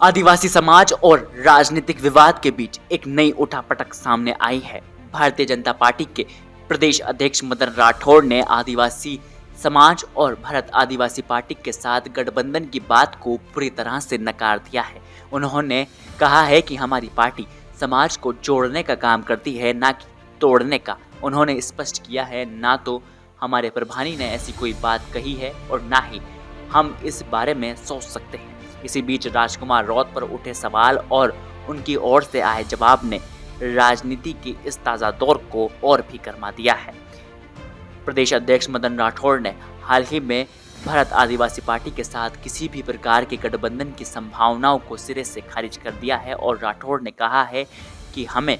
आदिवासी समाज और राजनीतिक विवाद के बीच एक नई उठापटक सामने आई है। भारतीय जनता पार्टी के प्रदेश अध्यक्ष मदन राठौड़ ने आदिवासी समाज और भारत आदिवासी पार्टी के साथ गठबंधन की बात को पूरी तरह से नकार दिया है। उन्होंने कहा है कि हमारी पार्टी समाज को जोड़ने का काम करती है, ना कि तोड़ने का। उन्होंने स्पष्ट किया है, ना तो हमारे प्रभारी ने ऐसी कोई बात कही है और ना ही हम इस बारे में सोच सकते हैं। इसी बीच राजकुमार रौत पर उठे सवाल और उनकी ओर से आए जवाब ने राजनीति के इस ताज़ा दौर को और भी गर्मा दिया है। प्रदेश अध्यक्ष मदन राठौड़ ने हाल ही में भारत आदिवासी पार्टी के साथ किसी भी प्रकार के गठबंधन की संभावनाओं को सिरे से खारिज कर दिया है और राठौड़ ने कहा है कि हमें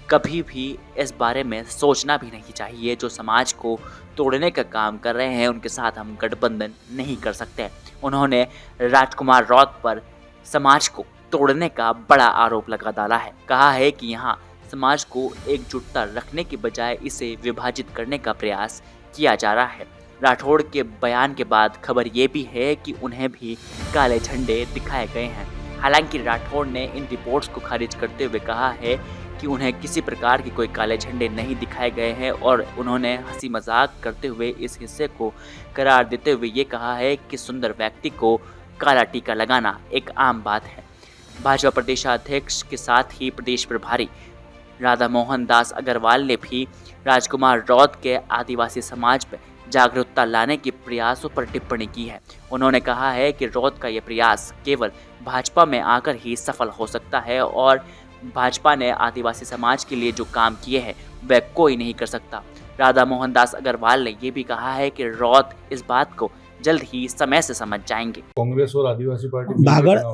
कभी भी इस बारे में सोचना भी नहीं चाहिए। जो समाज को तोड़ने का काम कर रहे हैं उनके साथ हम गठबंधन नहीं कर सकते। उन्होंने राजकुमार रौत पर समाज को तोड़ने का बड़ा आरोप लगा डाला है। कहा है कि यहाँ समाज को एकजुटता रखने के बजाय इसे विभाजित करने का प्रयास किया जा रहा है। राठौड़ के बयान के बाद खबर ये भी है कि उन्हें भी काले झंडे दिखाए गए हैं। हालांकि राठौड़ ने इन रिपोर्ट्स को खारिज करते हुए कहा है कि उन्हें किसी प्रकार के कोई काले झंडे नहीं दिखाए गए हैं और उन्होंने हंसी मजाक करते हुए इस हिस्से को करार देते हुए ये कहा है कि सुंदर व्यक्ति को काला टीका लगाना एक आम बात है। भाजपा प्रदेशाध्यक्ष के साथ ही प्रदेश प्रभारी राधा मोहन दास अग्रवाल ने भी राजकुमार रौत के आदिवासी समाज पर जागरूकता लाने के प्रयासों पर टिप्पणी की है। उन्होंने कहा है कि रौत का यह प्रयास केवल भाजपा में आकर ही सफल हो सकता है और भाजपा ने आदिवासी समाज के लिए जो काम किए हैं वह कोई नहीं कर सकता। राधा मोहन दास अग्रवाल ने यह भी कहा है कि रौत इस बात को जल्द ही समय से समझ जाएंगे। कांग्रेस और आदिवासी पार्टी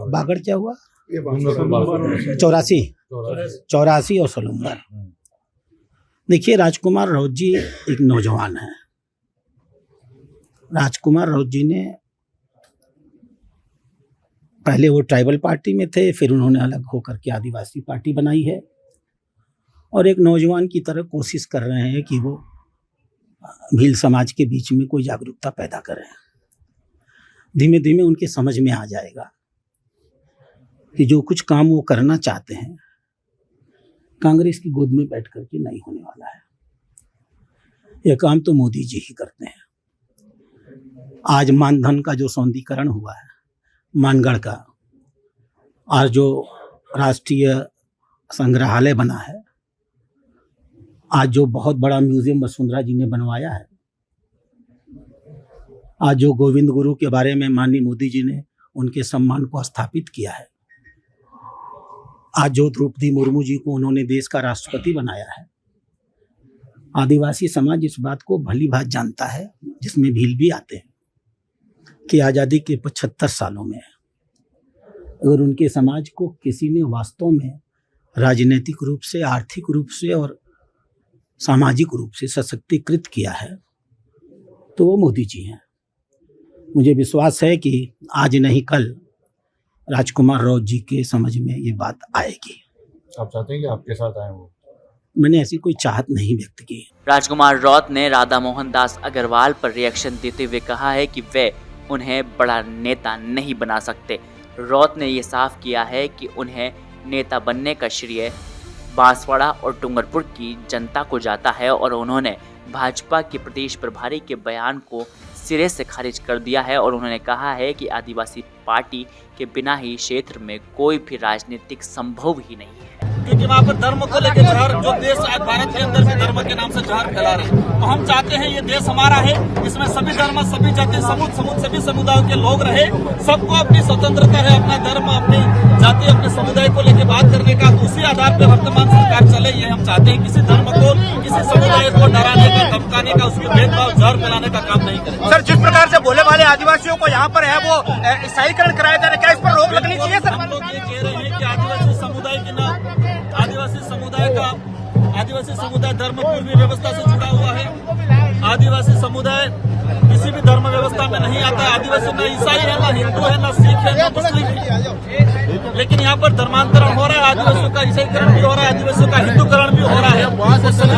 बागड़ क्या हुआ? 84 और सोलंबर। देखिए, राजकुमार रौत जी एक नौजवान है। राजकुमार रौत जी ने पहले वो ट्राइबल पार्टी में थे, फिर उन्होंने अलग होकर के आदिवासी पार्टी बनाई है और एक नौजवान की तरह कोशिश कर रहे हैं कि वो भील समाज के बीच में कोई जागरूकता पैदा करें। धीमे धीमे उनके समझ में आ जाएगा कि जो कुछ काम वो करना चाहते हैं कांग्रेस की गोद में बैठ करके नहीं होने वाला है। यह काम तो मोदी जी ही करते हैं। आज मानधन का जो सौंदीकरण हुआ है मानगढ़ का, और जो राष्ट्रीय संग्रहालय बना है, आज जो बहुत बड़ा म्यूजियम वसुंधरा जी ने बनवाया है, आज जो गोविंद गुरु के बारे में माननीय मोदी जी ने उनके सम्मान को स्थापित किया है, आज जो द्रौपदी मुर्मू जी को उन्होंने देश का राष्ट्रपति बनाया है, आदिवासी समाज इस बात को भली भांति जानता है, जिसमें भील भी आते हैं, कि आज़ादी के 75 सालों में अगर उनके समाज को किसी ने वास्तव में राजनीतिक रूप से, आर्थिक रूप से और सामाजिक रूप से सशक्तिकृत किया है तो वो मोदी जी हैं। मुझे विश्वास है कि आज नहीं कल राजकुमार रौत जी के समझ में ये बात आएगी। आप चाहते हैं कि आपके साथ आए वो? मैंने ऐसी कोई चाहत नहीं व्यक्त की। राजकुमार रौत ने राधा मोहन दास अग्रवाल पर रिएक्शन देते हुए कहा है कि वे उन्हें बड़ा नेता नहीं बना सकते। रौत ने यह साफ किया है कि उन्हें नेता बनने का श्रेय बांसवाड़ा और डूंगरपुर की जनता को जाता है और उन्होंने भाजपा के प्रदेश प्रभारी के बयान को सिरे से खारिज कर दिया है और उन्होंने कहा है कि आदिवासी पार्टी के बिना ही क्षेत्र में कोई भी राजनीतिक संभव ही नहीं है, क्योंकि वहाँ पर धर्म को लेकर जहर, जो देश भारत के अंदर भी धर्म के नाम से जहर फैला रहे हैं। तो हम चाहते हैं ये देश हमारा है, इसमें सभी धर्म, सभी जाति, सभी समुदायों के लोग रहे। सबको अपनी स्वतंत्रता है, अपना धर्म, अपनी जाति, अपने समुदाय को लेकर बात करने का। उसी आधार पर वर्तमान सरकार चले, ये हम चाहते हैं। किसी धर्म को, किसी समुदाय को डराने का, धमकाने का, उसके भेदभाव, जहर फैलाने का काम नहीं करें। सर, जिस प्रकार से भोले वाले आदिवासियों को यहाँ पर है वो ईसाईकरण कराया जा रहा है, क्या इस पर रोक लगनी चाहिए? सर, हम लोग ये कह रहे हैं कि आदिवासी समुदाय के नाम, आदिवासी समुदाय धर्म पूर्वी व्यवस्था से जुड़ा हुआ है। आदिवासी समुदाय किसी भी धर्म व्यवस्था में नहीं आता है। आदिवासी न ईसाई है, न हिंदू है, न सिख है, न मुस्लिम है। लेकिन यहाँ पर धर्मांतरण हो रहा है, आदिवासियों का ईसाईकरण भी हो रहा है, आदिवासियों का हिंदूकरण भी हो रहा है। तो सभी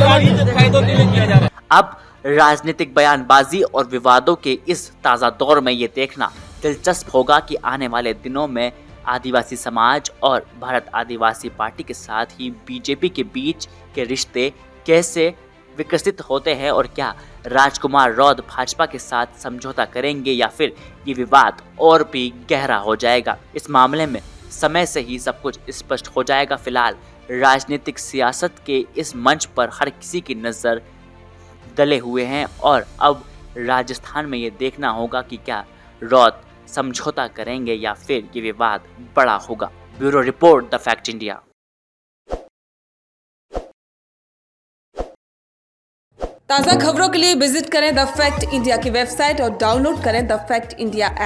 फायदों के लिए किया जा रहा है। अब राजनीतिक बयानबाजी और विवादों के इस ताज़ा दौर में ये देखना दिलचस्प होगा कि आने वाले दिनों में आदिवासी समाज और भारत आदिवासी पार्टी के साथ ही बीजेपी के बीच के रिश्ते कैसे विकसित होते हैं और क्या राजकुमार रौद भाजपा के साथ समझौता करेंगे या फिर ये विवाद और भी गहरा हो जाएगा, इस मामले में समय से ही सब कुछ स्पष्ट हो जाएगा। फिलहाल राजनीतिक सियासत के इस मंच पर हर किसी की नज़र डले हुए हैं और अब राजस्थान में ये देखना होगा कि क्या रौद समझौता करेंगे या फिर ये विवाद बड़ा होगा। Bureau report, the fact India. ताज़ा खबरों के लिए विजिट करें द फैक्ट इंडिया की वेबसाइट और डाउनलोड करें द फैक्ट इंडिया ऐप।